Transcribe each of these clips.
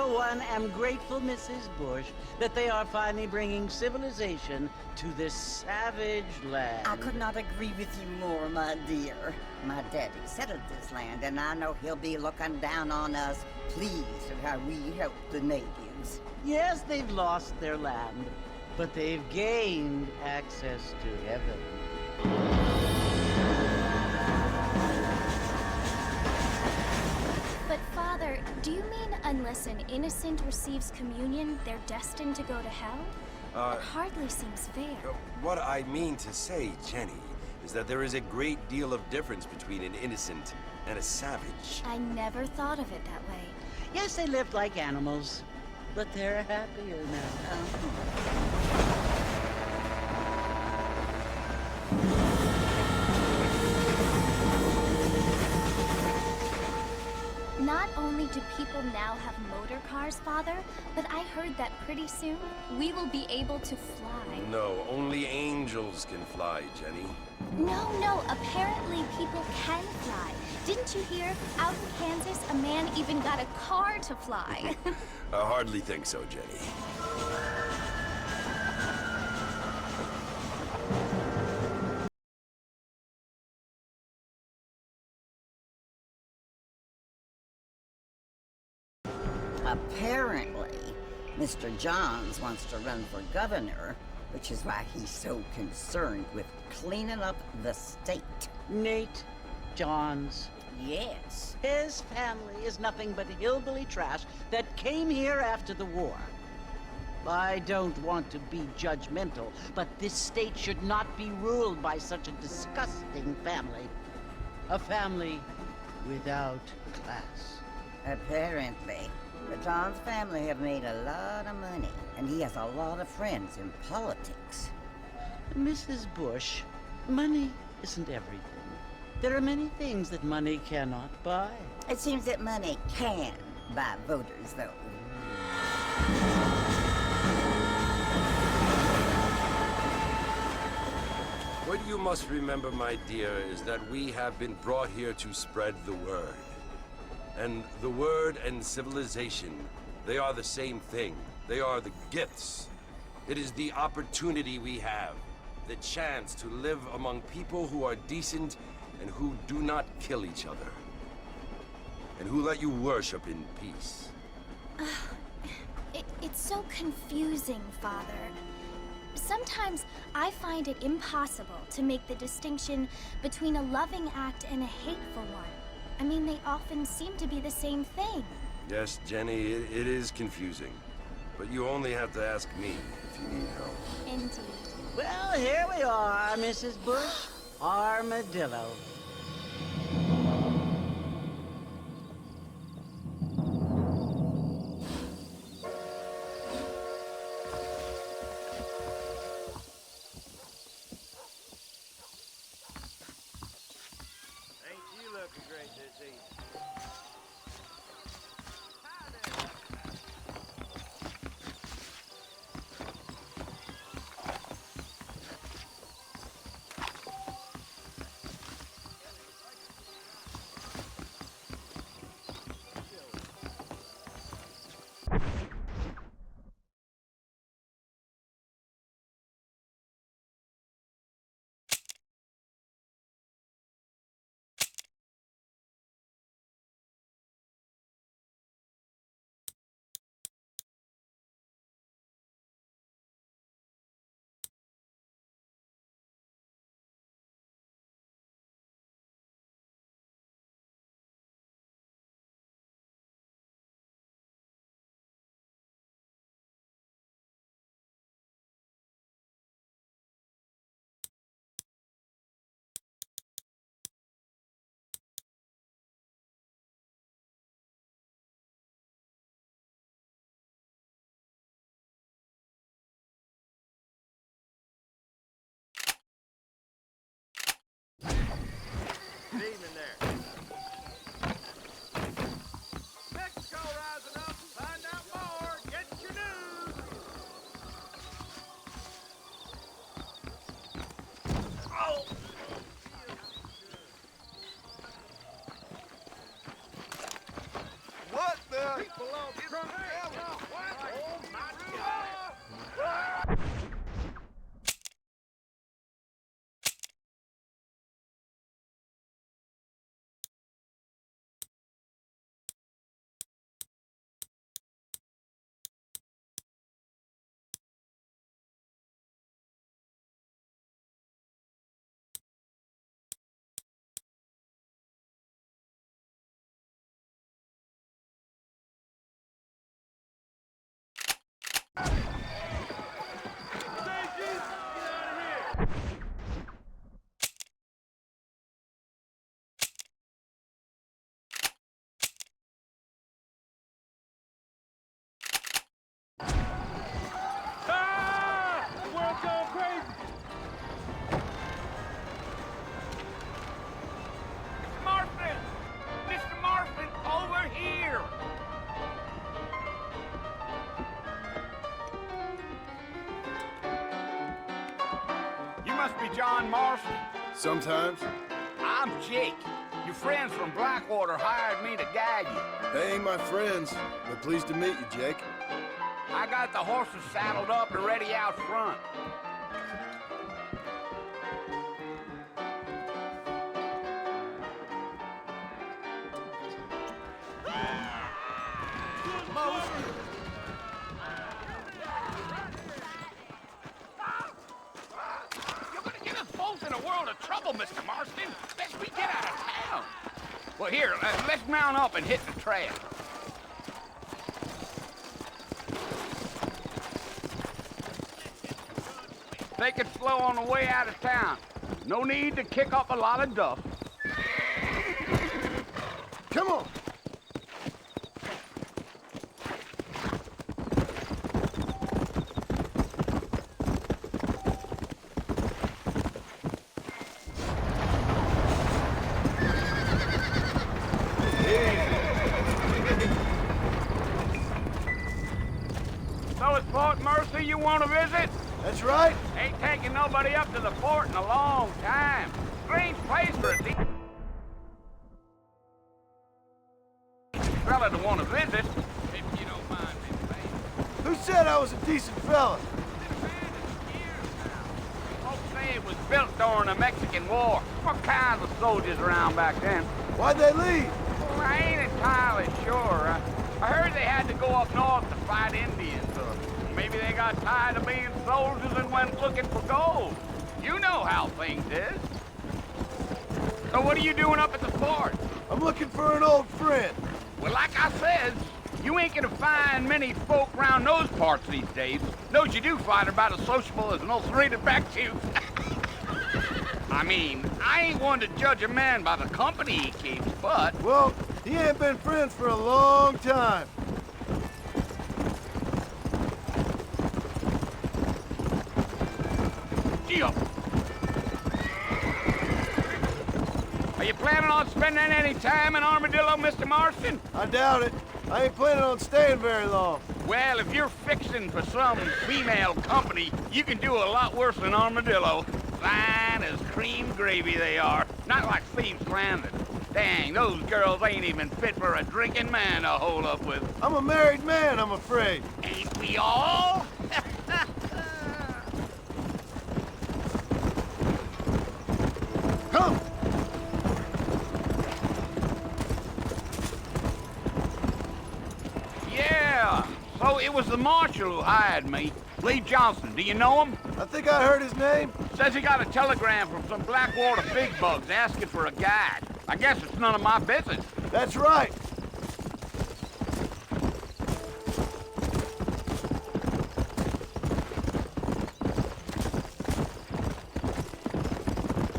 for one, am grateful, Mrs. Bush, that they are finally bringing civilization to this savage land. I could not agree with you more, my dear. My daddy settled this land, and I know he'll be looking down on us, pleased at how we help the natives. Yes, they've lost their land, but they've gained access to heaven. But Father, do you mean unless an innocent receives communion, they're destined to go to hell? That hardly seems fair. What I mean to say, Jenny, is that there is a great deal of difference between an innocent and a savage. I never thought of it that way. Yes, they lived like animals, but they're happier now. Not only do people now have motor cars, Father, but I heard that pretty soon we will be able to fly. No, only angels can fly, Jenny. No, apparently people can fly. Didn't you hear? Out in Kansas, a man even got a car to fly. I hardly think so, Jenny. Apparently, Mr. Johns wants to run for governor, which is why he's so concerned with cleaning up the state. Nate Johns. Yes. His family is nothing but hillbilly trash that came here after the war. I don't want to be judgmental, but this state should not be ruled by such a disgusting family. A family without class. Apparently. The Johns family have made a lot of money, and he has a lot of friends in politics. Mrs. Bush, money isn't everything. There are many things that money cannot buy. It seems that money can buy voters, though. What you must remember, my dear, is that we have been brought here to spread the word. And the word and civilization, they are the same thing. They are the gifts. It is the opportunity we have, the chance to live among people who are decent and who do not kill each other. And who let you worship in peace. It's so confusing, Father. Sometimes I find it impossible to make the distinction between a loving act and a hateful one. I mean, they often seem to be the same thing. Yes, Jenny, it is confusing. But you only have to ask me if you need help. Indeed. Well, here we are, Mrs. Bush. Armadillo. Good evening there. Mexico rising up. Find out more. Get your news. Oh! What the? below. What? Oh, my God. Ah! The world's going crazy. Mr. Marston! Mr. Marston, over here! You must be John Marston. Sometimes. I'm Jake. Your friends from Blackwater hired me to guide you. They ain't my friends, but pleased to meet you, Jake. I got the horses saddled up and ready out front. You're gonna get us both in a world of trouble, Mr. Marston. Best we get out of town. Well, here, let's mount up and hit the trail. Take it slow on the way out of town. No need to kick up a lot of dust. Come on! So it's Fort Mercy you want to visit? That's right. Ain't taking nobody up to the fort in a long time. Strange place for a decent fella to want to visit, if you don't mind me saying. Who said I was a decent fella? Folks say it was built during the Mexican War. What kinds of soldiers around back then? Why'd they leave? Well, I ain't entirely sure. I heard they had to go up north to fight Indians, or maybe they got tired of being soldiers and went looking for gold. You know how things is. So what are you doing up at the fort? I'm looking for an old friend. Well, like I said, you ain't gonna find many folk around those parts these days. Those you do find are about as sociable as an ulcerated back tooth. I mean, I ain't one to judge a man by the company he keeps, but... Well, he ain't been friends for a long time. Gee up. Are you planning on spending any time in Armadillo, Mr. Marston? I doubt it. I ain't planning on staying very long. Well, if you're fixing for some female company, you can do a lot worse than Armadillo. Fine as cream gravy they are. Not like Thieves Landing. Dang, those girls ain't even fit for a drinking man to hold up with. I'm a married man, I'm afraid. Ain't we all? Come! Yeah, so it was the marshal who hired me. Lee Johnson, do you know him? I think I heard his name. Says he got a telegram from some Blackwater big bugs asking for a guide. I guess it's none of my business. That's right.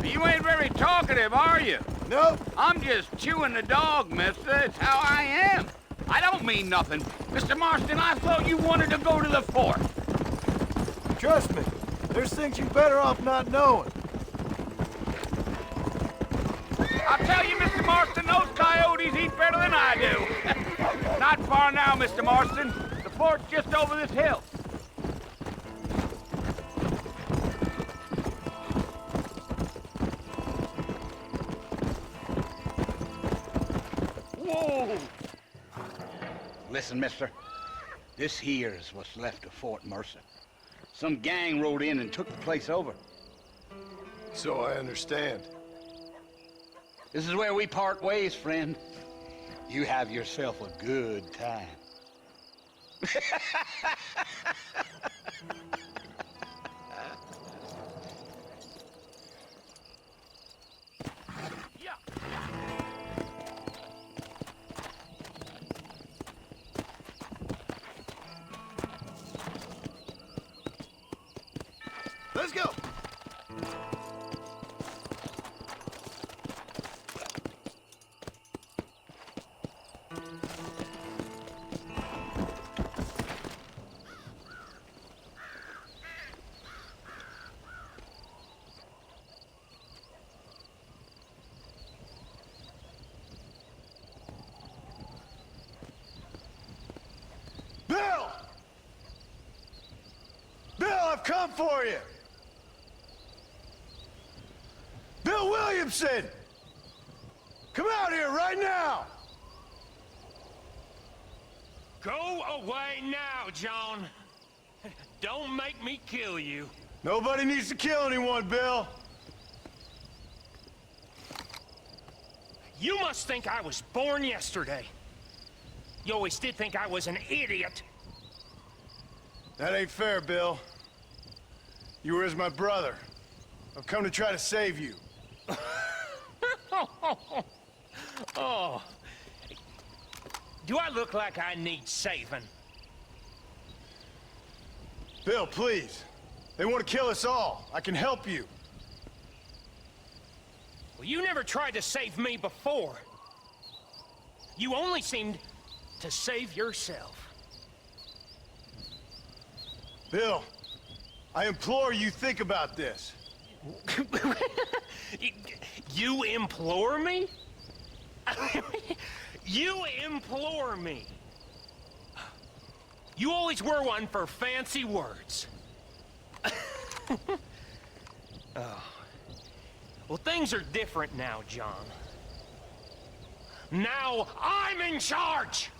You ain't very talkative, are you? Nope. I'm just chewing the dog, mister. It's how I am. I don't mean nothing. Mr. Marston, I thought you wanted to go to the fort. Trust me. There's things you better off not knowing. I'll tell you, Mr. Marston, those coyotes eat better than I do. Not far now, Mr. Marston. The fort's just over this hill. Whoa! Listen, mister. This here is what's left of Fort Mercer. Some gang rode in and took the place over. So I understand. This is where we part ways, friend. You have yourself a good time. Let's go! Bill! Bill, I've come for you! Bill Williamson! Come out here right now! Go away now, John. Don't make me kill you. Nobody needs to kill anyone, Bill. You must think I was born yesterday. You always did think I was an idiot. That ain't fair, Bill. You were as my brother. I've come to try to save you. Oh. Do I look like I need saving? Bill, please. They want to kill us all. I can help you. Well, you never tried to save me before. You only seemed to save yourself. Bill, I implore you, think about this. You implore me? You implore me. You always were one for fancy words. Oh. Well, things are different now, John. Now I'm in charge!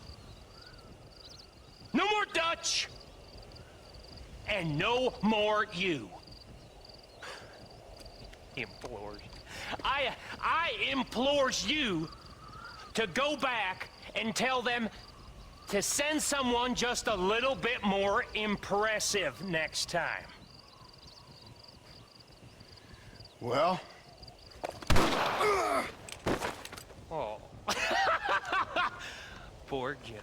No more Dutch! And no more you. Implores. I implores you to go back and tell them to send someone just a little bit more impressive next time. Well? Oh. Poor John.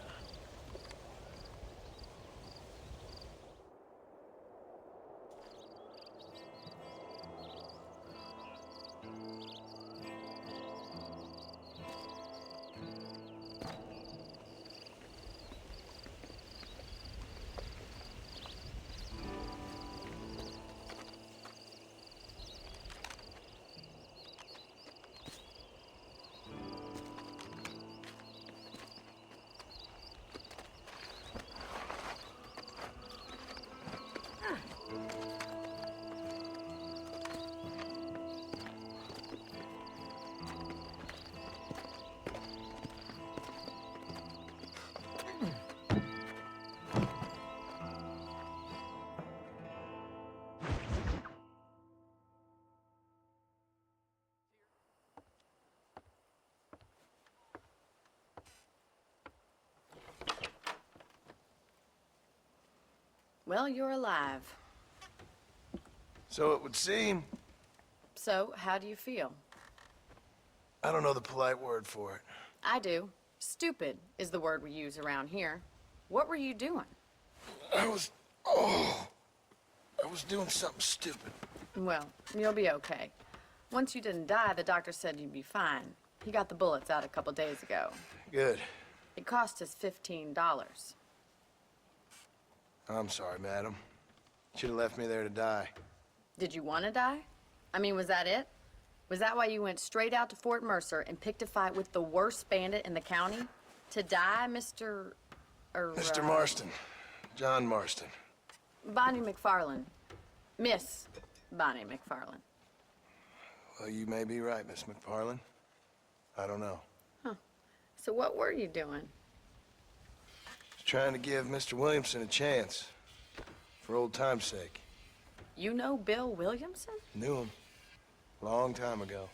Well, you're alive. So it would seem. So, how do you feel? I don't know the polite word for it. I do. Stupid is the word we use around here. What were you doing? I was doing something stupid. Well, you'll be okay. Once you didn't die, the doctor said you'd be fine. He got the bullets out a couple days ago. Good. It cost us $15. I'm sorry, madam. Should have left me there to die. Did you want to die? I mean, was that it? Was that why you went straight out to Fort Mercer and picked a fight with the worst bandit in the county? To die, Mr. Mr. Marston. John Marston. Bonnie McFarland. Miss Bonnie McFarland. Well, you may be right, Miss McFarland. I don't know. Huh. So what were you doing? trying to give Mr. Williamson a chance. For old time's sake. You know Bill Williamson? Knew him. Long time ago.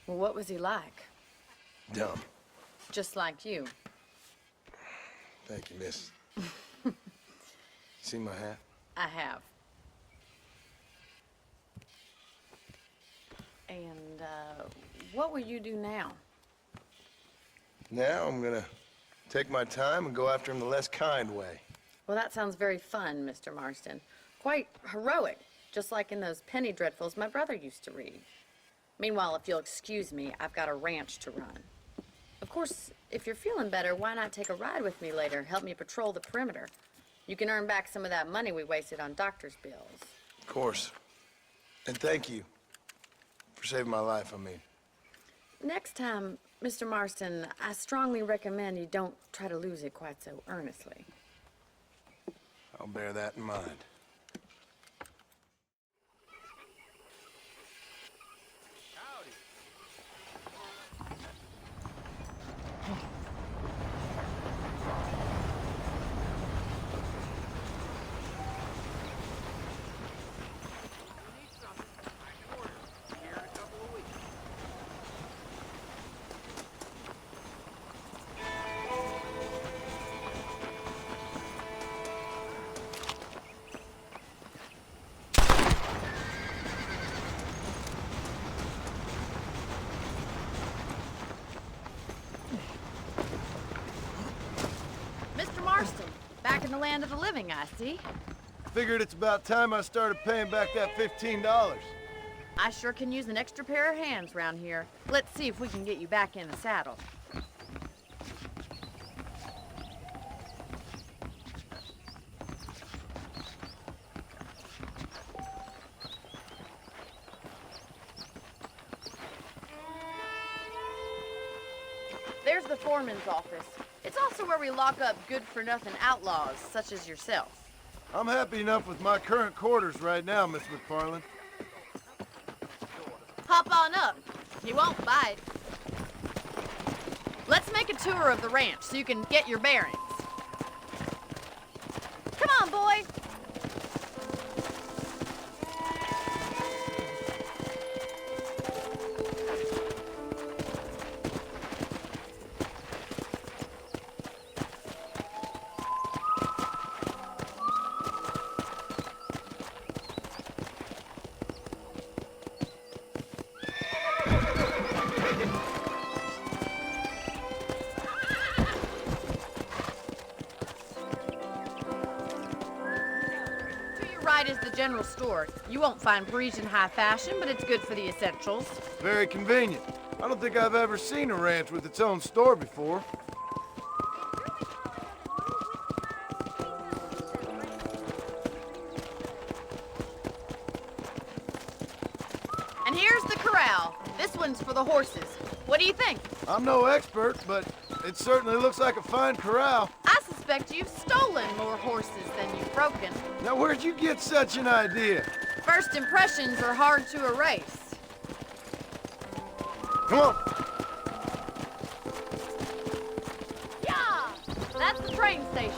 Well, what was he like? Dumb. Just like you. Thank you, miss. See my hat? I have. And, what will you do now? Now I'm gonna take my time and go after him the less kind way. Well, that sounds very fun, Mr. Marston. Quite heroic, just like in those penny dreadfuls my brother used to read. Meanwhile, if you'll excuse me, I've got a ranch to run. Of course, if you're feeling better, why not take a ride with me later? Help me patrol the perimeter. You can earn back some of that money we wasted on doctor's bills. Of course. And thank you for saving my life, I mean. Next time, Mr. Marston, I strongly recommend you don't try to lose it quite so earnestly. I'll bear that in mind. Mr. Marston, back in the land of the living, I see. Figured it's about time I started paying back that $15. I sure can use an extra pair of hands round here. Let's see if we can get you back in the saddle. There's the foreman's office. It's also where we lock up good-for-nothing outlaws, such as yourself. I'm happy enough with my current quarters right now, Miss McFarland. Hop on up. You won't bite. Let's make a tour of the ranch so you can get your bearings. Come on, boy. Right is the general store. You won't find Parisian high fashion, but it's good for the essentials. Very convenient. I don't think I've ever seen a ranch with its own store before. And here's the corral. This one's for the horses. What do you think? I'm no expert, but it certainly looks like a fine corral. I suspect you've stolen more horses than you've broken. Now, where'd you get such an idea? First impressions are hard to erase. Come on. Yeah! That's the train station.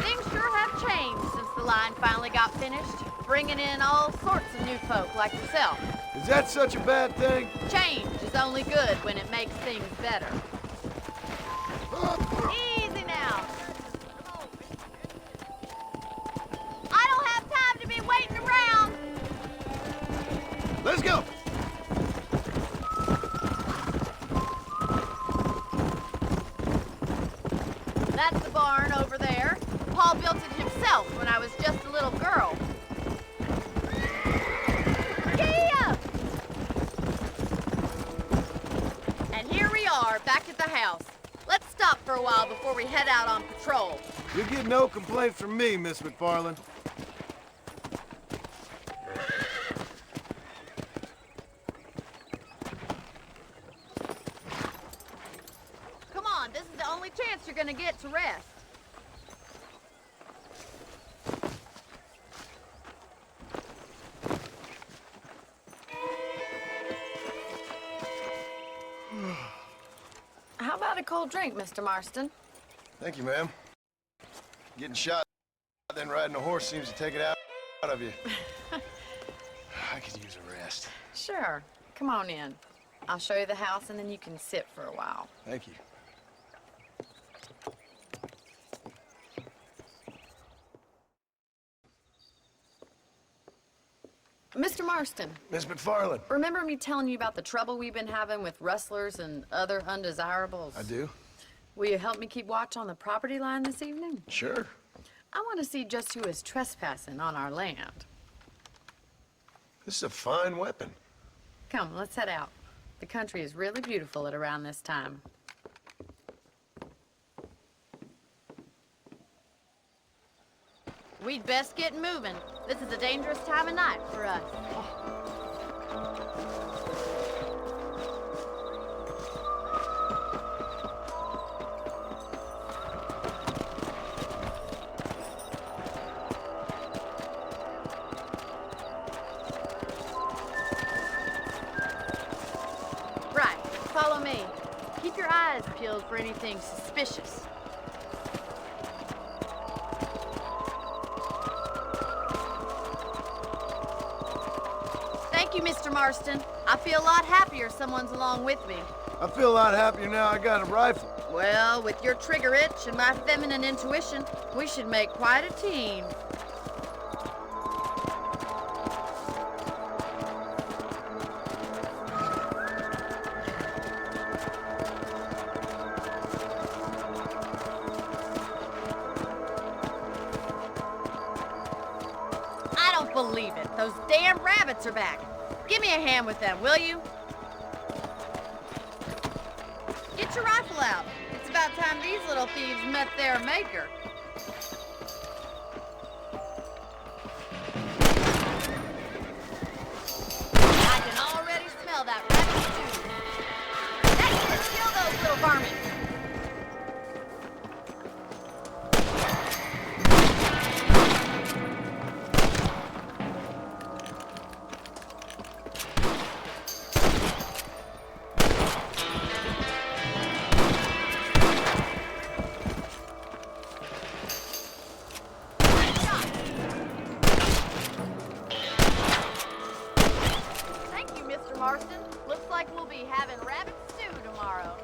Things sure have changed since the line finally got finished, bringing in all sorts of new folk like yourself. Is that such a bad thing? Change is only good when it makes things better. Easy now. I don't have time to be waiting around. Let's go. That's the barn over there. Paul built it himself when I was just a little girl. Yeah! And here we are, back at the house. Let's stop for a while before we head out on patrol. You get no complaints from me, Miss McFarland. Come on, this is the only chance you're gonna get to rest. How about a cold drink, Mr. Marston? Thank you, ma'am. Getting shot, then riding a horse seems to take it out of you. I could use a rest. Sure. Come on in. I'll show you the house and then you can sit for a while. Thank you. Mr. Marston, Miss McFarland. remember me telling you about the trouble we've been having with rustlers and other undesirables? I do? Will you help me keep watch on the property line this evening? Sure. I want to see just who is trespassing on our land. This is a fine weapon. Come, let's head out. The country is really beautiful at around this time. We'd best get moving. This is a dangerous time of night for us. Right, follow me. Keep your eyes peeled for anything suspicious. Thank you, Mr. Marston. I feel a lot happier someone's along with me. I feel a lot happier now I got a rifle. Well, with your trigger itch and my feminine intuition, we should make quite a team. I don't believe it. Those damn rabbits are back. Give me a hand with them, will you? Get your rifle out. It's about time these little thieves met their maker. I can already smell that rabbit stew. Let's kill those little varmints. Thank you, Mr. Marston. Looks like we'll be having rabbit stew tomorrow.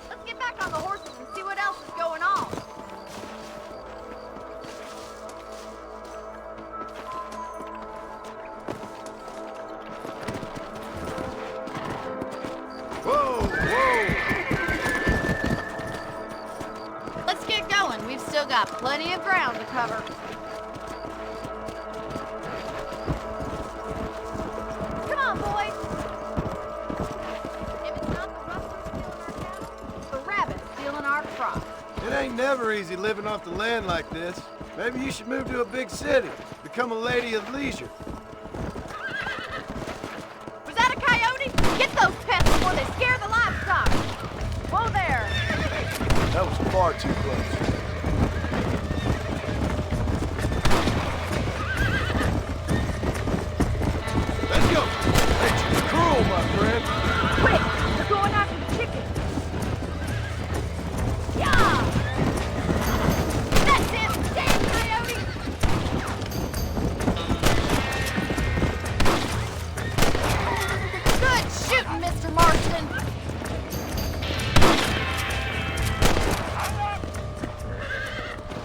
Let's get back on the horses and see what else is going on. Whoa, whoa! Let's get going. We've still got plenty of ground to cover. Come on, boys. If it's not the rustlers stealing our cattle, it's the rabbits stealing our crops. It ain't never easy living off the land like this. Maybe you should move to a big city. Become a lady of leisure. Was that a coyote? Get those pests before they scare the livestock. Whoa there. That was far too close. Let's go! Nature's cruel, my friend. Quick, they're going after the chickens. Yeah! That's it, damn coyote! Good shooting, Mr. Marston.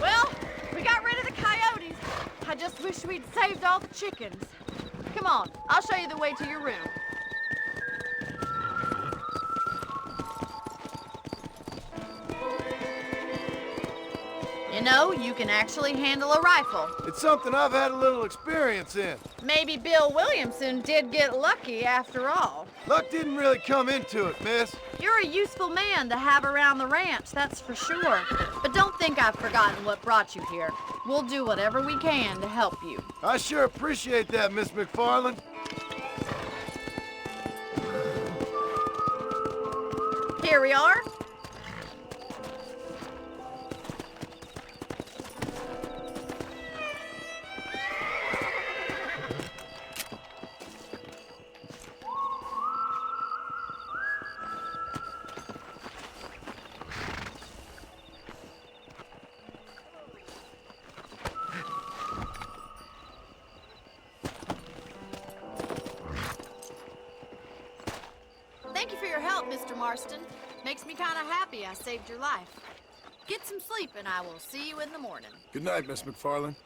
Well, we got rid of the coyotes. I just wish we'd saved all the chickens. Come on, I'll show you the way to your room. You know, you can actually handle a rifle. It's something I've had a little experience in. Maybe Bill Williamson did get lucky after all. Luck didn't really come into it, miss. You're a useful man to have around the ranch, that's for sure. But don't think I've forgotten what brought you here. We'll do whatever we can to help you. I sure appreciate that, Miss McFarland. Here we are. out, Mr. Marston. Makes me kind of happy I saved your life. Get some sleep, and I will see you in the morning. Good night, Miss McFarland.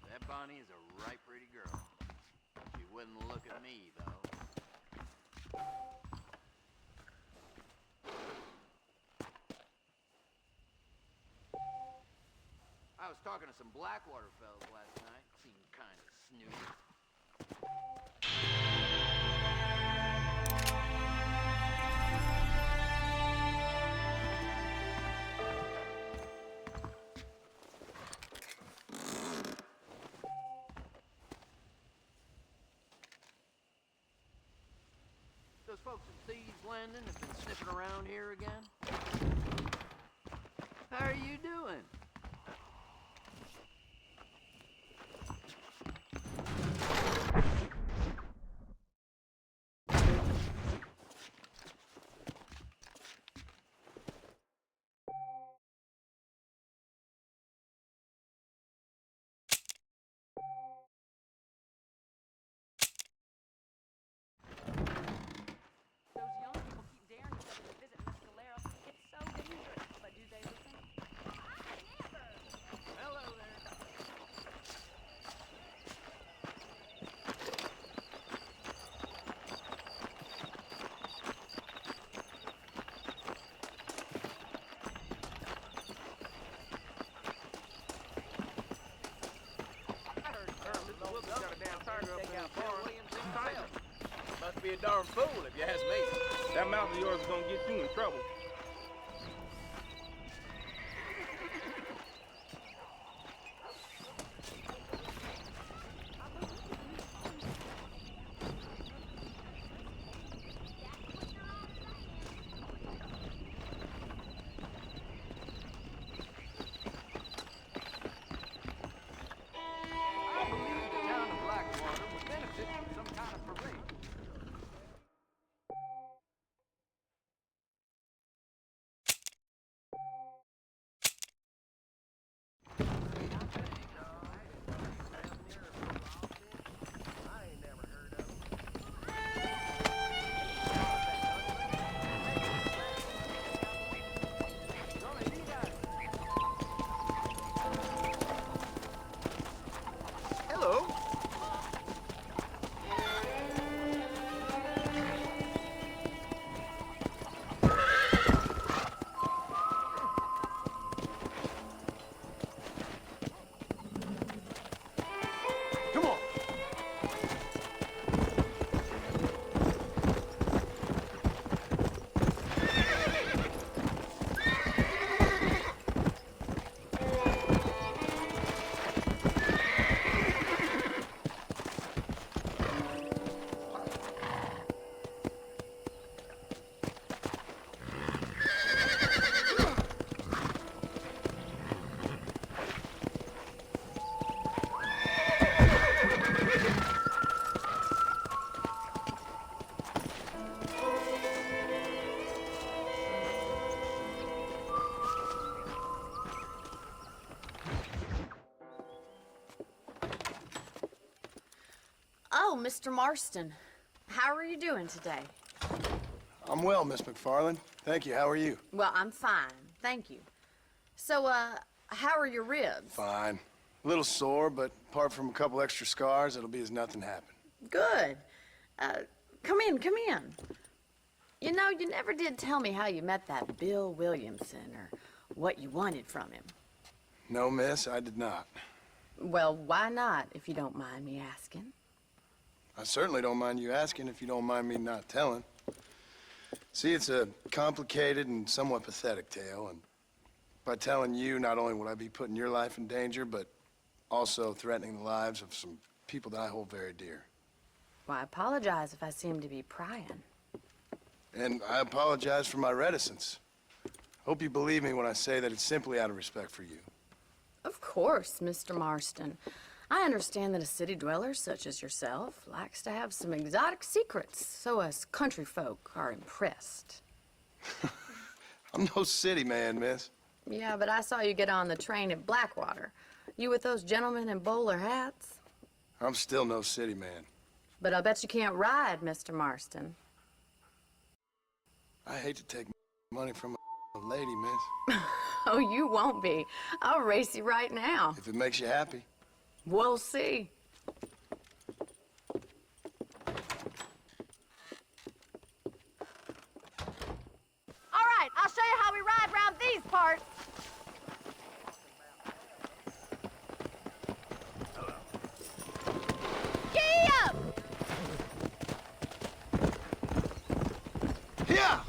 That Bonnie is a right pretty girl. She wouldn't look at me, though. I was talking to some Blackwater fellas last night. Seemed kind of snooty. Those folks at Thieves Landing have been sniffing around here again. How are you doing? Those young people keep daring each other to visit Miss Galera. It's so dangerous. But do they listen? Never. Hello there. I heard Mr. Wilkins got a damn tiger up in the farm. Must be a darn fool if you ask me. That mouth of yours is gonna get you in trouble. I believe the town of Blackwater would benefit from some kind of parade. Hello. Come on. Oh, Mr. Marston. How are you doing today? I'm well, Miss McFarland. Thank you. How are you? Well, I'm fine. Thank you. So, how are your ribs? Fine. A little sore, but apart from a couple extra scars, it'll be as nothing happened. Good. Come in, come in. You know, you never did tell me how you met that Bill Williamson or what you wanted from him. No, miss, I did not. Well, why not, if you don't mind me asking? I certainly don't mind you asking if you don't mind me not telling. See, it's a complicated and somewhat pathetic tale, and by telling you, not only would I be putting your life in danger, but also threatening the lives of some people that I hold very dear. Well, I apologize if I seem to be prying. And I apologize for my reticence. Hope you believe me when I say that it's simply out of respect for you. Of course, Mr. Marston. I understand that a city dweller such as yourself likes to have some exotic secrets, so us country folk are impressed. I'm no city man, miss. Yeah, but I saw you get on the train at Blackwater. You with those gentlemen in bowler hats? I'm still no city man. But I bet you can't ride, Mr. Marston. I hate to take money from a lady, miss. Oh, you won't be. I'll race you right now. If it makes you happy. We'll see. All right, I'll show you how we ride around these parts. Gee up! Yeah!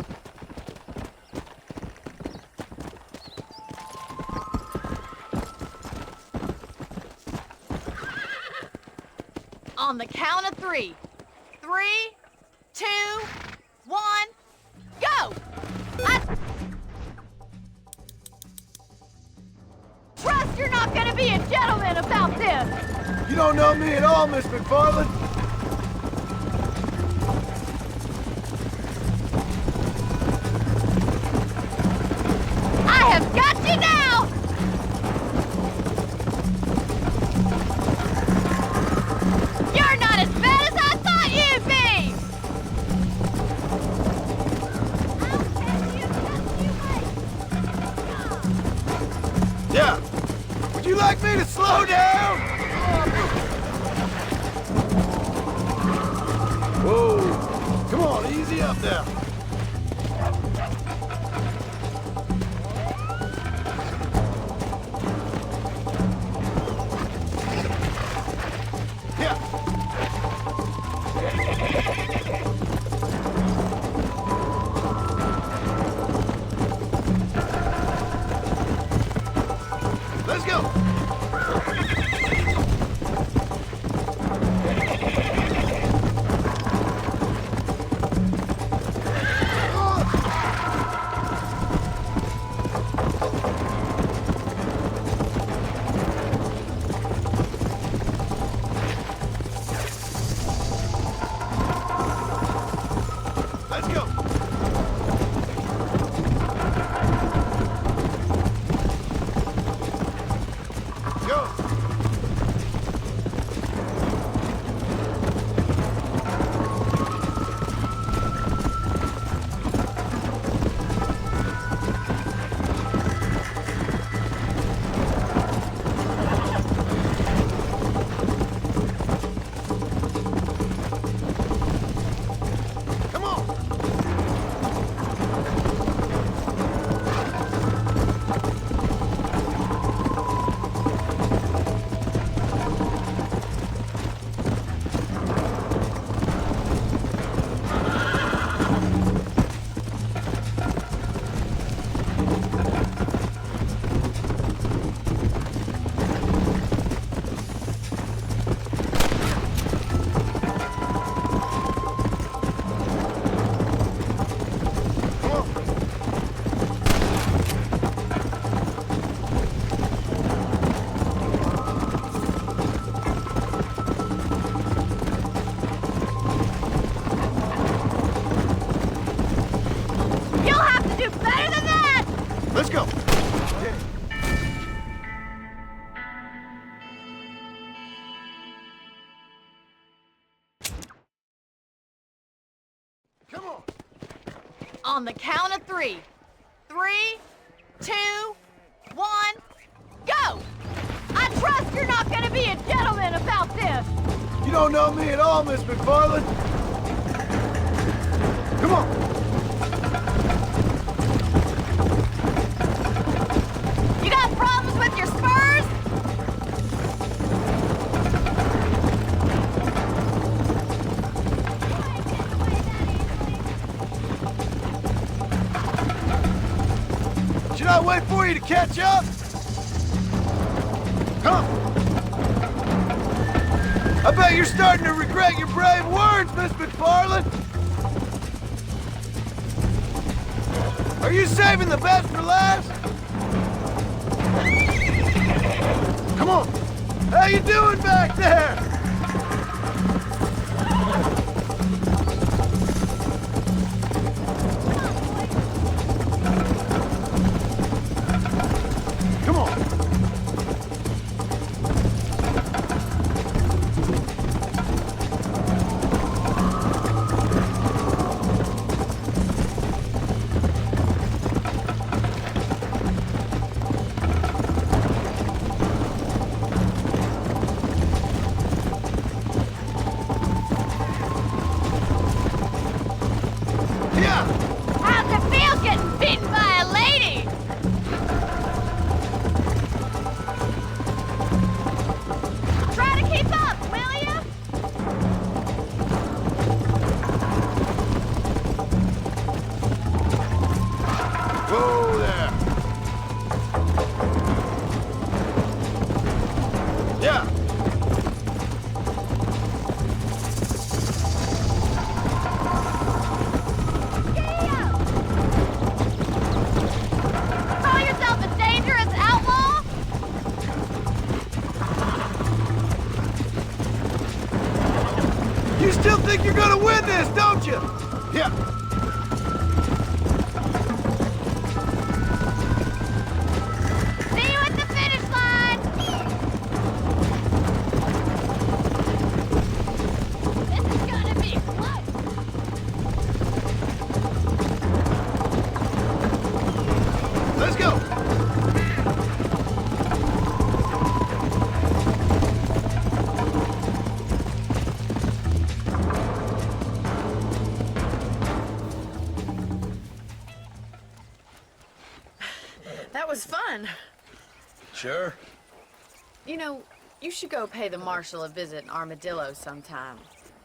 On the count of 3. 3, 2, 1, go! I trust you're not gonna be a gentleman about this! You don't know me at all, Miss McFarland. I have got you now! You're not as bad as I thought you'd be! I'll catch you just you wait! Yeah. Would you like me to slow down? Whoa. Come on, easy up now. Let's go! Let's go! Go! Come on! Come on! You'll have to do better than that! Let's go! Come on! On the count of 3. 3, 2, 1, go! I trust you're not gonna be a gentleman about this! You don't know me at all, Miss McFarland. Come on! You got problems with your spurs? Should I wait for you to catch up? Come! I bet you're starting to regret your brave words, Miss McFarland! Are you saving the best for last? Come on! How you doing back there? Come on! think you're gonna win this, don't you? Yeah. See you at the finish line! This is gonna be close! Let's go! That was fun. Sure. You know, you should go pay the marshal a visit in Armadillo sometime.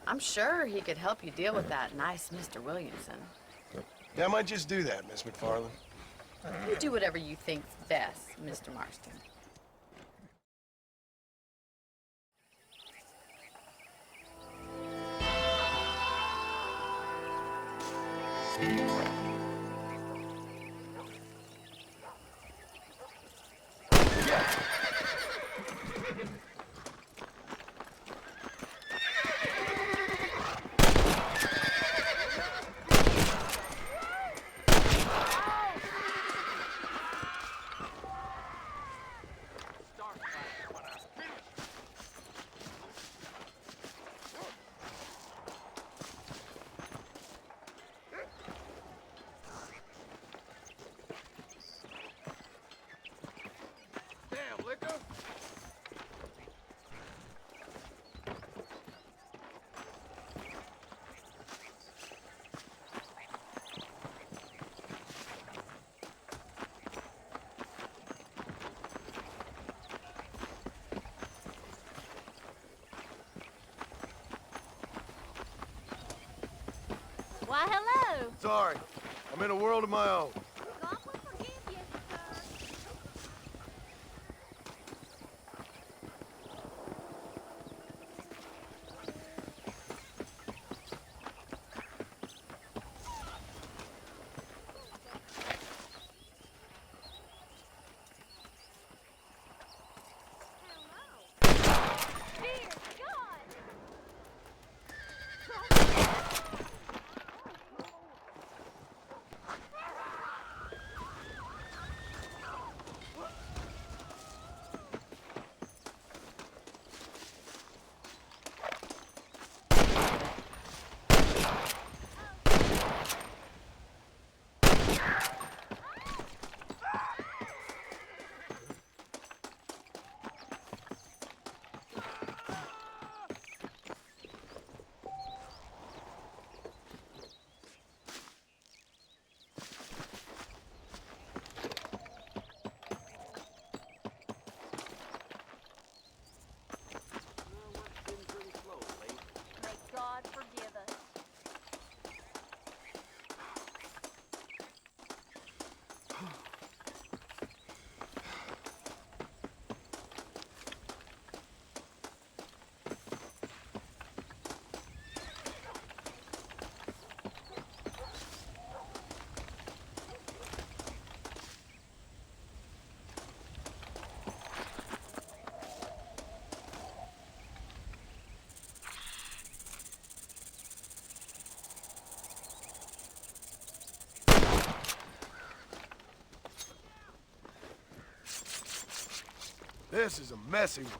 I'm sure he could help you deal with that nice Mr. Williamson. Yeah, I might just do that, Miss McFarland. You do whatever you think's best, Mr. Marston. Damn, liquor. Why, hello. Sorry, I'm in a world of my own. God will forgive you, sir. Dear God! May God forgive us. This is a messy one.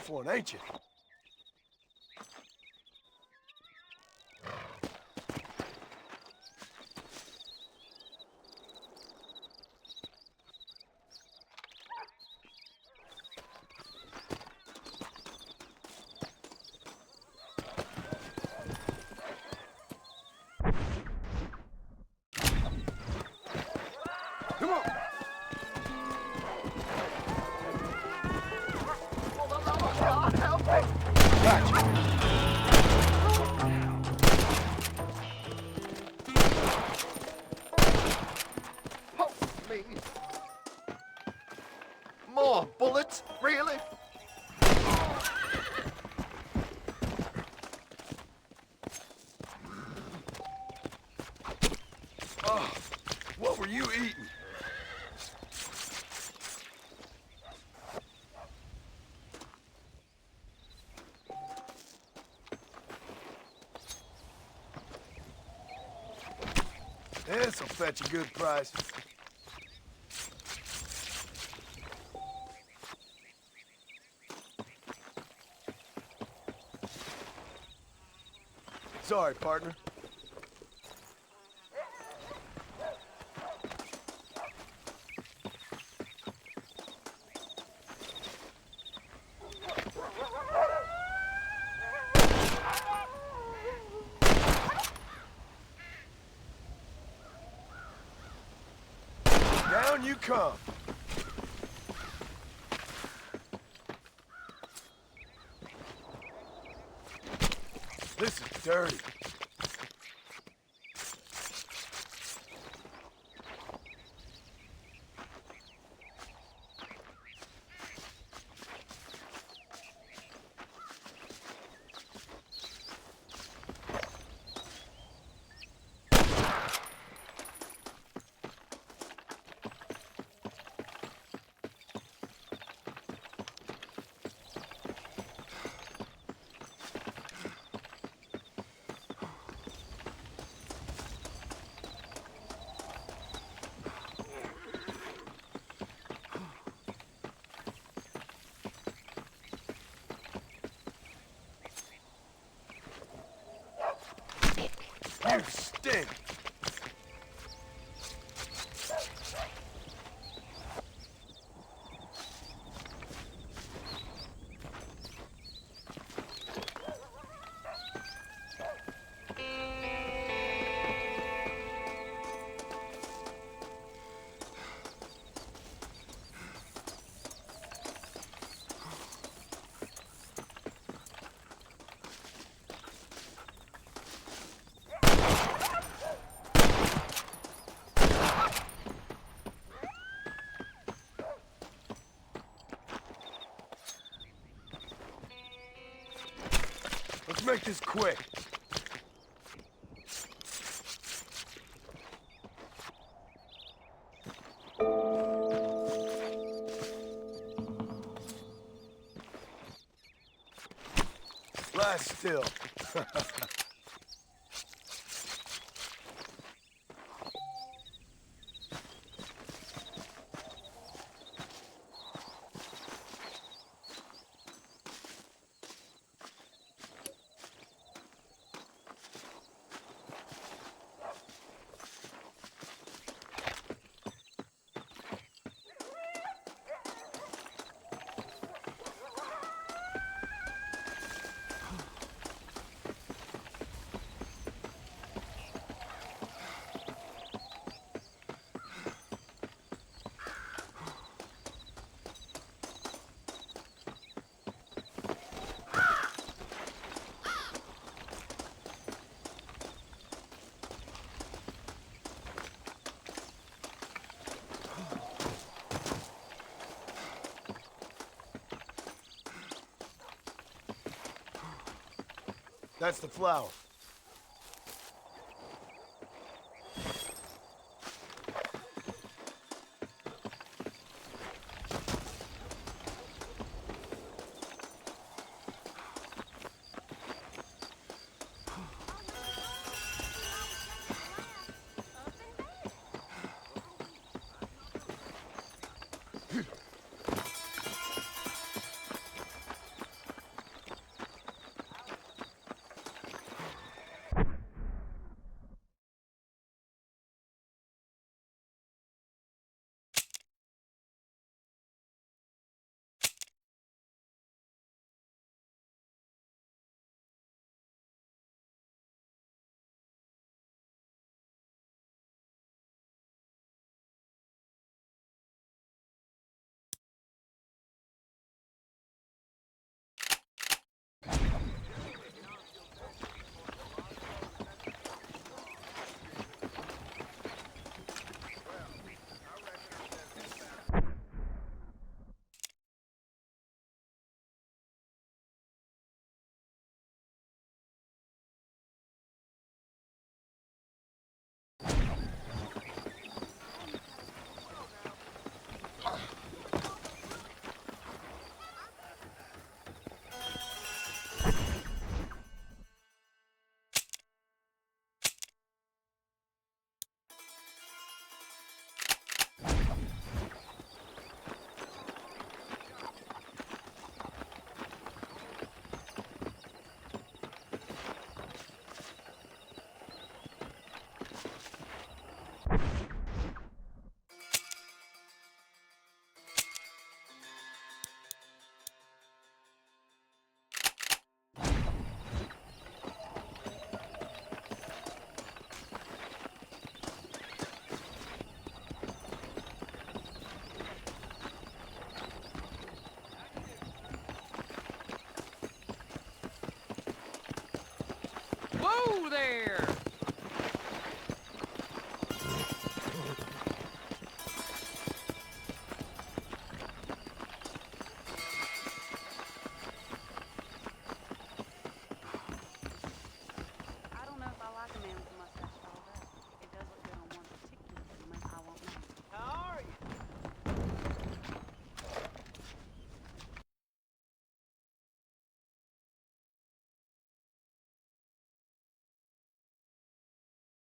tough one, ain't you? Come on! God, help me! Gotcha. Help me! More bullets? Really? Oh, what were you eating? This'll fetch a good price. Sorry, partner. Down you come. This is dirty. You stink! Let's make this quick. Lie still. That's the flower. there!